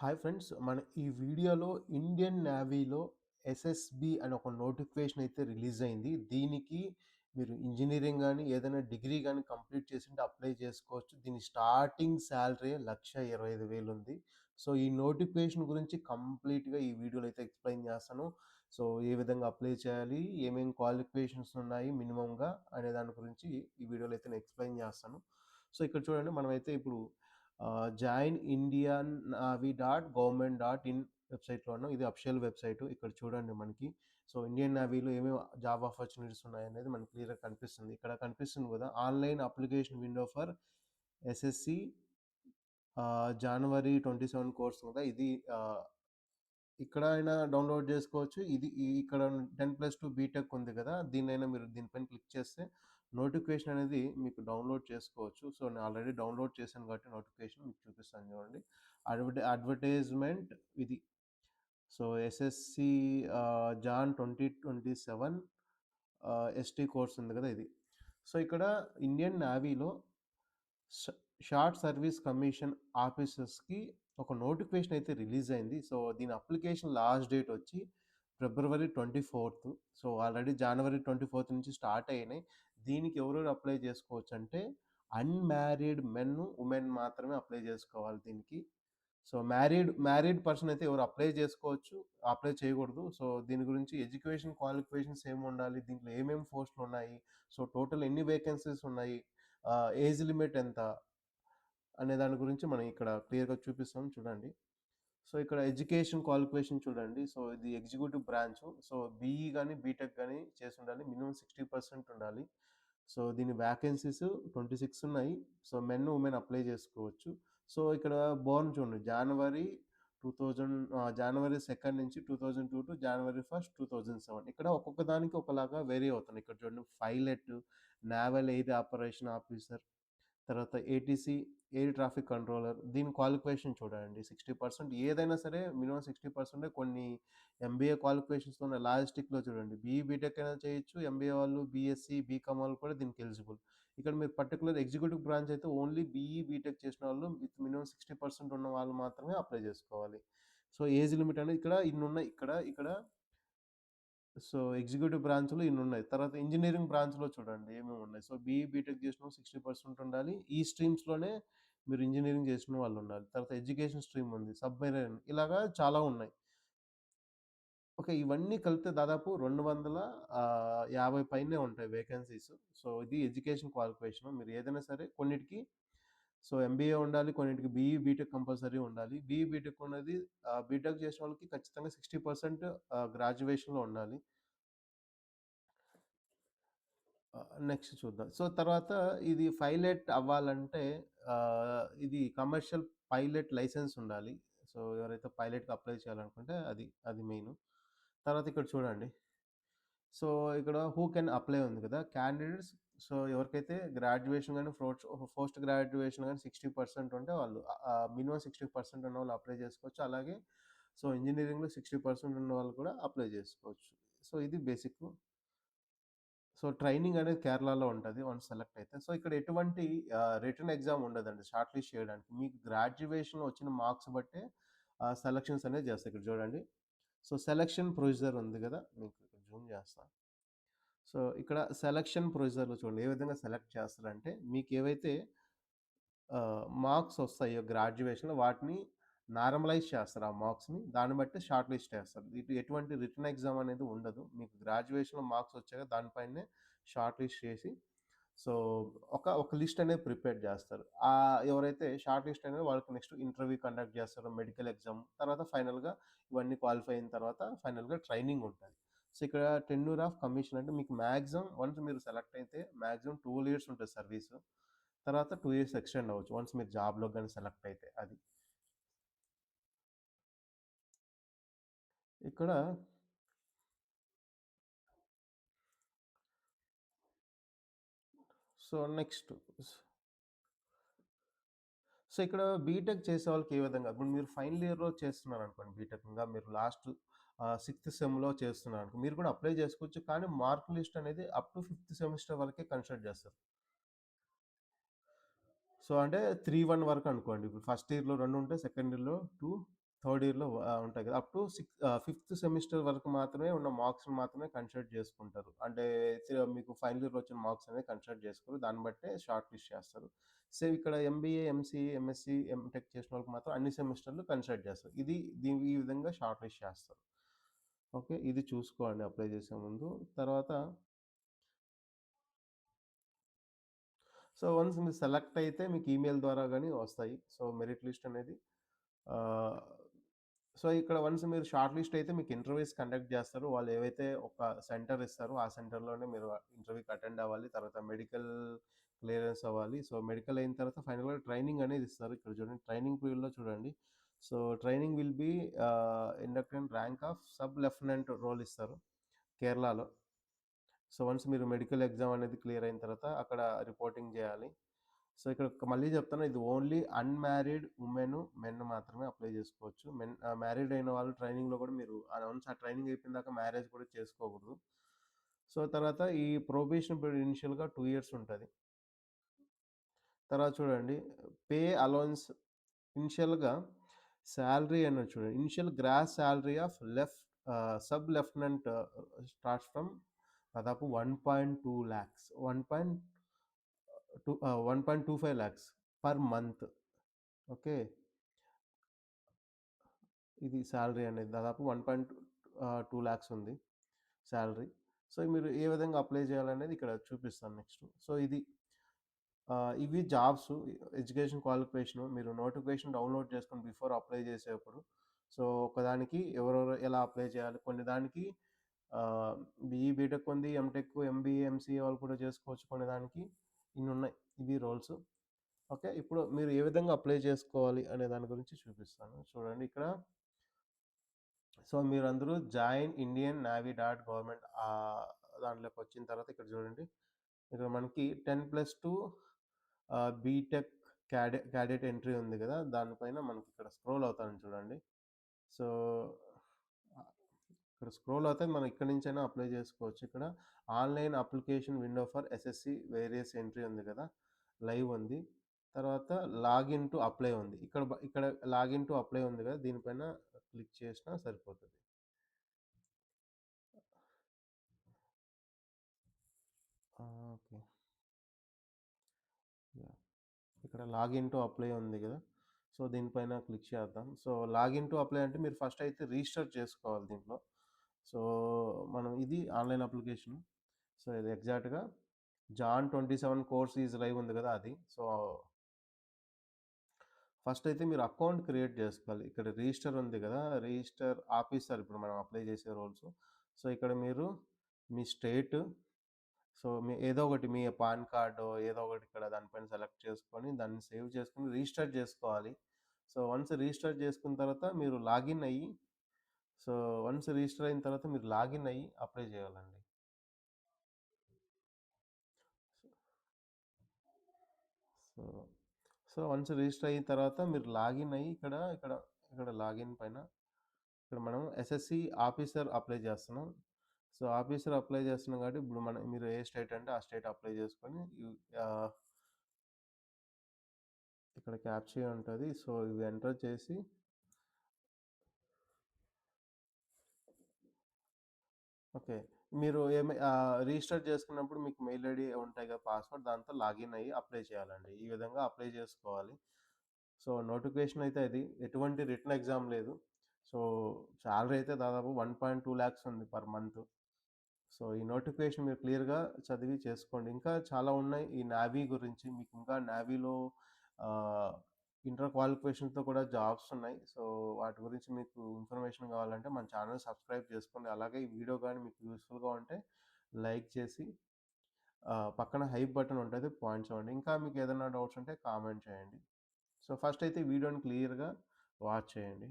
Hi friends. మన ఈ వీడియోలో ఇండియన్ నేవీలో ఎస్ఎస్‌బి అని ఒక నోటిఫికేషన్ అయితే రిలీజ్ అయింది. దీనికి మీరు ఇంజినీరింగ్ గాని, ఏదైనా డిగ్రీ గాని కంప్లీట్ చేసుంటే అప్లై చేసుకోవచ్చు. దీని స్టార్టింగ్ సాలరీ 1,25,000 ఉంది. సో, ఈ నోటిఫికేషన్ గురించి కంప్లీట్‌గా ఈ వీడియోలో అయితే ఎక్స్‌ప్లెయిన్ చేస్తాను. సో, ఏ విధంగా అప్లై చేయాలి? ఏమేం క్వాలిఫికేషన్స్ ఉన్నాయి మినిమమ్‌గా అనే దాని గురించి ఈ వీడియోలో అయితే నేను ఎక్స్‌ప్లెయిన్ చేస్తాను. సో, ఇక్కడ చూడండి మనమైతే ఇప్పుడు join Indian Navy dot government dot in వెబ్‌సైట్‌లోను ఇది అఫిషియల్ వెబ్‌సైటు. ఇక్కడ చూడండి మనకి. సో, ఇండియన్ నేవీలో ఏమేమి జాబ్ ఆపర్చునిటీస్ ఉన్నాయనేది మనకు క్లియర్‌గా కనిపిస్తుంది. ఇక్కడ కనిపిస్తుంది గదా! Online application window for SSC January 27 course కదా! ఇది ఆహ్, ఇక్కడ అయినా డౌన్‌లోడ్ జేసుకోవచ్చు. ఇది ఇక్కడ 10+2 బీటెక్ ఉంది గదా! దీన్నైనా మీరు దీనిపైన క్లిక్ చేస్తే నోటిఫికేషన్ అనేది మీకు డౌన్‌లోడ్ చేసుకోవచ్చు. సో, నేను ఆల్రెడీ డౌన్‌లోడ్ చేశాను కాబట్టి నోటిఫికేషన్ మీకు చూపిస్తాను చూడండి. అడ్వర్టైజ్‌మెంట్ ఇది. So, SSC Jan 2027 ST course ఉంది గదా! ఇది. సో, ఇక్కడ ఇండియన్ నేవీలో ష షార్ట్ సర్వీస్ కమిషన్ ఆఫీసర్స్‌కి ఒక నోటిఫికేషన్ అయితే రిలీజ్ అయింది. సో, దీని అప్లికేషన్ లాస్ట్ డేట్ వచ్చి ఫిబ్రవరి 24. సో, ఆల్రెడీ జనవరి 24 నుంచి స్టార్ట్ అయినాయి. దీనికి ఎవరెవరు అప్లై చేసుకోవచ్చంటే అన్‌మ్యారీడ్ మెన్, వుమెన్ మాత్రమే అప్లై చేసుకోవాలి దీనికి. సో, మ్యారీడ్ పర్సన్ అయితే ఎవరు అప్లై చేసుకోవచ్చు. అప్లై చేయకూడదు. సో, దీని గురించి ఎడ్యుకేషన్ క్వాలిఫికేషన్స్ ఏముండాలి? దీంట్లో ఏమేమి పోస్టులున్నాయి? సో, టోటల్ ఎన్ని వేకెన్సీస్ ఉన్నాయి? ఏజ్ లిమిట్ ఎంత? అనే దాని గురించి మనం ఇక్కడ క్లియర్‌గా చూపిస్తాం చూడండి. సో, ఇక్కడ ఎడ్యుకేషన్ క్వాలిఫికేషన్ చూడండి. సో, ఇది ఎగ్జిక్యూటివ్ బ్రాంచు. సో, బీఈ గాని, బీటెక్ గాని చేసుండాలి. మినిమమ్ 60% ఉండాలి. సో, దీని వేకెన్సీస్ 26 ఉన్నాయి. సో, మెన్, వుమెన్ అప్లై చేసుకోవచ్చు. సో, ఇక్కడ బోర్న్ చూడండి. జనవరి 2 నుంచి 2002 టు జనవరి 1, 2007 ఇక్కడ ఒక్కొక్క దానికి ఒకలాగా వేరీ అవుతున్నాయి. ఇక్కడ చూడండి pilot, naval air operation officer, తర్వాత ఏటీసీ ఎయిర్ ట్రాఫిక్ కంట్రోలర్. దీని క్వాలిఫికేషన్ చూడండి. 60% ఏదైనా సరే మినిమమ్ 60% కొన్ని ఎంబీఏ క్వాలిఫికేషన్స్‌తో ఉన్న లాజిస్టిక్‌లో చూడండి. బీఈ, బీటెక్ అయినా చేయొచ్చు. ఎంబీఏ వాళ్ళు, బీఎస్సీ, బీకామ్ వాళ్ళు కూడా దీనికి ఎలిజిబుల్. ఇక్కడ మీరు పర్టిక్యులర్ ఎగ్జిక్యూటివ్ బ్రాంచ్ అయితే ఓన్లీ బీఈ, బీటెక్ చేసిన వాళ్ళు విత్ మినిమమ్ 60% ఉన్న వాళ్ళు మాత్రమే అప్లై చేసుకోవాలి. సో, ఏజ్ లిమిట్ అనేది ఇక్కడ ఇన్నున్నాయి. ఇక్కడ సో, ఎగ్జిక్యూటివ్ బ్రాంచ్‌లో ఇన్నున్నాయి. తర్వాత ఇంజినీరింగ్ బ్రాంచ్‌లో చూడండి ఏమేమున్నాయి. సో, బీఈ, బీటెక్ చేసినోళ్ళు 60% ఉండాలి. ఈ స్ట్రీమ్స్‌లోనే మీరు ఇంజినీరింగ్ చేసిన వాళ్ళుండాలి. తర్వాత ఎడ్యుకేషన్ స్ట్రీమ్ ఉంది. సబ్‌మెరైన్ ఇలాగా చాలా ఉన్నాయి. ఓకే. ఇవన్నీ కలిపితే దాదాపు 250 పైనే ఉంటాయి వేకెన్సీస్. సో, ఇది ఎడ్యుకేషన్ క్వాలిఫికేషన్. మీరు ఏదైనా సరే కొన్నిటికి సో, ఎంబీఏ ఉండాలి. కొన్నిటికి బీఈ, బీటెక్ కంపల్సరీ ఉండాలి. బీఈ, బీటెక్ ఉన్నది బీటెక్ చేసిన వాళ్ళకి ఖచ్చితంగా 60% గ్రాడ్యుయేషన్‌లో ఉండాలి. నెక్స్ట్ చూద్దాం. సో, తర్వాత ఇది పైలట్ అవ్వాలంటే ఇది కమర్షియల్ పైలట్ లైసెన్స్ ఉండాలి. సో, ఎవరైతే పైలట్‌కి అప్లై చేయాలనుకుంటే అది మెయిను. తర్వాత ఇక్కడ చూడండి. సో, ఇక్కడ హూ కెన్ అప్లై ఉంది కదా! క్యాండిడేట్స్ సో, ఎవరికైతే గ్రాడ్యుయేషన్ గాని, పోస్ట్ గ్రాడ్యుయేషన్ గాని 60% ఉంటే వాళ్ళు మినిమమ్ 60% ఉన్నవాళ్ళు అప్లై చేసుకోవచ్చు. అలాగే సో, ఇంజినీరింగ్‌లో 60% ఉన్నవాళ్ళు కూడా అప్లై చేసుకోవచ్చు. సో, ఇది బేసిక్కు. సో, ట్రైనింగ్ అనేది కేరళలో ఉంటది. వన్స్ సెలెక్ట్ అయితే. సో, ఇక్కడ ఎటువంటి రిటన్ ఎగ్జామ్ ఉండదండి షార్ట్ లిస్ట్ చేయడానికి. మీకు గ్రాడ్యుయేషన్‌లో వచ్చిన మార్క్స్ బట్టే సెలక్షన్స్ అనేది చేస్తారు. ఇక్కడ చూడండి. సో, సెలక్షన్ ప్రొసీజర్ ఉంది గదా! మీకు ఇక్కడ జూమ్ చేస్తా. సో, ఇక్కడ సెలక్షన్ ప్రొసీజర్‌లో చూడండి. ఏ విధంగా సెలెక్ట్ చేస్తారంటే మీకేవైతే మార్క్స్ ఒస్తాయో గ్రాడ్యుయేషన్‌లో వాటిని నార్మలైజ్ చేస్తారు ఆ మార్క్స్‌ని. దాన్ని బట్టి షార్ట్ లిస్ట్ చేస్తారు. ఇటు ఎటువంటి రిటన్ ఎగ్జామ్ అనేది ఉండదు. మీకు గ్రాడ్యుయేషన్‌లో మార్క్స్ వచ్చాక దాని పైనే షార్ట్ లిస్ట్ చేసి సో, ఒక లిస్ట్ అనేది ప్రిపేర్ జేస్తారు. ఎవరైతే షార్ట్ లిస్ట్ అయినారో వాళ్ళకి నెక్స్ట్ ఇంటర్వ్యూ కండక్ట్ జేస్తారు. Medical exam. తర్వాత ఫైనల్‌గా ఇవన్నీ క్వాలిఫై అయిన తర్వాత ఫైనల్‌గా ట్రైనింగ్ ఉంటది. సో, ఇక్కడ టెన్యూర్ ఆఫ్ కమిషన్ అంటే మీకు మాక్సిమం వన్స్ మీరు సెలెక్ట్ అయితే మాక్సిమం 12 ఇయర్స్ ఉంటది సర్వీసు. తర్వాత 2 ఇయర్స్ ఎక్స్‌టెండ్ అవ్వచ్చు. వన్స్ మీరు జాబ్‌లోకి గాని సెలెక్ట్ అయితే అది. ఇక్కడ సో, నెక్స్ట్ సో, ఇక్కడ బీటెక్ చేసేవాళ్ళకి ఏ విధంగా ఇప్పుడు మీరు ఫైనల్ ఇయర్‌లో చేస్తున్నారనుకోండి బీటెక్ ఇంగా మీరు లాస్ట్ సిక్స్త్ సెమ్‌లో చేస్తున్నారనుకో మీరు కూడా అప్లై చేసుకోవచ్చు. కానీ మార్క్ లిస్ట్ అనేది అప్ టు ఫిఫ్త్ సెమిస్టర్ వరకే కన్సిడర్ చేస్తారు. సో, అంటే 3, 1 వరకు అనుకోండి. ఇప్పుడు ఫస్ట్ ఇయర్‌లో 2 ఉంటే సెకండ్ ఇయర్‌లో 2 థర్డ్ ఇయర్‌లో ఉంటాయి కదా! అప్ టు ఫిఫ్త్ సెమిస్టర్ వరకు మాత్రమే ఉన్న మార్క్స్‌ని మాత్రమే కన్సిడర్ చేసుకుంటారు. అంటే మీకు ఫైనల్ ఇయర్‌లో వచ్చిన మార్క్స్ అనేవి కన్సిడర్ చేసుకోరు. దాన్ని బట్టే షార్ట్ లిస్ట్ చేస్తారు. సేమ్ ఇక్కడ ఎంబీఏ, ఎంసీఏ, ఎంఎస్సీ, ఎంటెక్ చేసిన వాళ్ళకి మాత్రం అన్ని సెమిస్టర్‌లు కన్సిడర్ చేస్తారు. ఈ విధంగా షార్ట్ లిస్ట్ చేస్తారు. ఓకే. ఇది చూసుకోండి అప్లై చేసే ముందు. తర్వాత వన్స్ మీరు సెలెక్ట్ అయితే మీకు ఈమెయిల్ ద్వారా గాని వస్తాయి. మెరిట్ లిస్ట్ అనేది ఆహ్, ఇక్కడ వన్స్ మీరు షార్ట్ లిస్ట్ అయితే మీకు ఇంటర్వ్యూస్ కండక్ట్ చేస్తారు. వాళ్ళు ఏవైతే ఒక సెంటర్ ఇస్తారో ఆ సెంటర్‌లోనే మీరు ఇంటర్వ్యూకి అటెండ్ అవ్వాలి. తర్వాత మెడికల్ క్లియరెన్స్ అవ్వాలి. మెడికల్ అయిన తర్వాత ఫైనల్‌గా ట్రైనింగ్ అనేది ఇస్తారు. ఇక్కడ చూడండి ట్రైనింగ్ పీరియడ్‌లో చూడండి. Training will be induct in rank of sub lieutenant role ఇస్తారు కేరళలో. వన్స్ మీరు మెడికల్ ఎగ్జామ్ అనేది క్లియర్ అయిన తర్వాత అక్కడ రిపోర్టింగ్ చేయాలి. ఇక్కడ మళ్ళీ చెప్తాను, ఇది ఓన్లీ అన్‌మ్యారీడ్ మెన్ మాత్రమే అప్లై చేసుకోవచ్చు. మ్యారీడ్ అయిన వాళ్ళు ట్రైనింగ్‌లో కూడా మీరు వన్స్ ఆ ట్రైనింగ్ అయిపోయిన దాకా మ్యారేజ్ కూడా చేసుకోకూడదు. తర్వాత ఈ ప్రొబేషన్ పీరియడ్ ఇనిషియల్‌గా 2 ఇయర్స్ ఉంటది. తర్వాత చూడండి పే అలౌవన్స్ ఇనిషియల్‌గా సాలరీ అన్నది చూడండి. Initial gross salary of sub lieutenant starts from దాదాపు 1.2 lakhs 1.25 lakhs per month. Okay. ఇది సాలరీ అనేది దాదాపు 1.2 లాక్స్ ఉంది సాలరీ. మీరు ఏ విధంగా అప్లై చేయాలనేది ఇక్కడ చూపిస్తాను నెక్స్ట్. ఇవి జాబ్స్, ఎడ్యుకేషన్ క్వాలిఫికేషన్ మీరు నోటిఫికేషన్ డౌన్లోడ్ చేసుకొని బిఫోర్ అప్లై చేసేటప్పుడు ఒకదానికి ఎవరెవరు ఎలా అప్లై చేయాలి, కొన్ని దానికి బీఈ బీటెక్ ఉంది, ఎంటెక్, ఎంబీఏ, ఎంసీఏ వాళ్ళు కూడా చేసుకోవచ్చు. కొన్ని దానికి ఇన్ని ఉన్నాయి. ఇవి రోల్స్. ఓకే. ఇప్పుడు మీరు ఏ విధంగా అప్లై చేసుకోవాలి అనే దాని గురించి చూపిస్తాను. చూడండి ఇక్కడ మీరందరూ join Indian navy dot government దాంట్లోకి వచ్చిన తర్వాత ఇక్కడ చూడండి. ఇక్కడ మనకి 10+2 బీటెక్ క్యాడెట్ ఎంట్రీ ఉంది కదా! దానిపైన మనకి ఇక్కడ స్క్రోల్ అవుతాను చూడండి. సో, ఇక్కడ స్క్రోల్ అవుతే మనం ఇక్కడి నుంచైనా అప్లై చేసుకోవచ్చు. ఇక్కడ online application window for SSC various entry ఉంది కదా! లైవ్ ఉంది. తర్వాత లాగిన్ టు అప్లై ఉంది. ఇక్కడ లాగిన్ టు అప్లై ఉంది కదా! దీనిపైన క్లిక్ చేసినా సరిపోతది. ఓకే. యాహ్! ఇక్కడ లాగిన్ టు అప్లై ఉంది కదా! దీనిపైన క్లిక్ చేద్దాం. లాగిన్ టు అప్లై అంటే మీరు ఫస్ట్ అయితే రిజిస్టర్ చేసుకోవాలి దీంట్లో. సో, మనం ఇది ఆన్‌లైన్ అప్లికేషన్. ఇది ఎగ్జాక్ట్‌గా జాన్ 27 కోర్స్ ఈజ్ లైవ్ ఉంది కదా! అది. ఫస్ట్ అయితే మీరు అకౌంట్ క్రియేట్ చేసుకోవాలి. ఇక్కడ రిజిస్టర్ ఉంది కదా! రిజిస్టర్ ఆఫీసర్ ఇప్పుడు మనం అప్లై చేసే రోల్స్. ఇక్కడ మీరు మీ స్టేట్, ఏదో ఒకటి మీ పాన్ కార్డో ఏదో ఒకటి ఇక్కడ దానిపైన సెలెక్ట్ చేసుకొని దాన్ని సేవ్ చేసుకొని రిజిస్టర్ చేసుకోవాలి. వన్స్ రిజిస్టర్ చేసుకున్న తర్వాత మీరు లాగిన్ అయ్యి వన్స్ రిజిస్టర్ అయిన తర్వాత మీరు లాగిన్ అయ్యి అప్లై చేయాలండి. సో వన్స్ రిజిస్టర్ అయిన తర్వాత మీరు లాగిన్ అయ్యి ఇక్కడ లాగిన్ పైన ఇక్కడ మనం ఎస్ఎస్సి ఆఫీసర్ అప్లై చేస్తున్నాం. ఆఫీసర్ అప్లై చేస్తున్నాం కాబట్టి ఇప్పుడు మీరు ఏ స్టేట్ అంటే ఆ స్టేట్ అప్లై చేసుకొని ఇక్కడ క్యాప్చా ఉంటది. ఇవి ఎంటర్ చేసి ఓకే. మీరు రిజిస్టర్ చేసుకున్నప్పుడు మీకు మెయిల్ ఐడీ ఉంటాయి కదా! పాస్వర్డ్ దాంతో లాగిన్ అయ్యి అప్లై చేయాలండి. ఈ విధంగా అప్లై చేసుకోవాలి. నోటిఫికేషన్ అయితే ఇది. ఎటువంటి రిటన్ ఎగ్జామ్ లేదు. సో, సాలరీ అయితే దాదాపు 1.2 లాక్స్ ఉంది పర్ మంత్. ఈ నోటిఫికేషన్ మీరు క్లియర్‌గా చదివి చేసుకోండి. ఇంకా చాలా ఉన్నాయి ఈ నేవీ గురించి. మీకు ఇంకా నేవీలో ఆహ్, ఇంటర్ క్వాలిఫికేషన్‌తో కూడా జాబ్స్ ఉన్నాయి. వాటి గురించి మీకు ఇన్ఫర్మేషన్ కావాలంటే మన ఛానెల్ సబ్స్క్రైబ్ చేసుకోండి. అలాగే ఈ వీడియో గాని మీకు యూజ్‌ఫుల్‌గా ఉంటే లైక్ చేసి పక్కన హైప్ బటన్ ఉంటది పాయింట్స్ అవ్వండి. ఇంకా మీకు ఏదైనా డౌట్స్ ఉంటే కామెంట్ చేయండి. ఫస్ట్ అయితే ఈ వీడియోని క్లియర్‌గా వాచ్ చేయండి.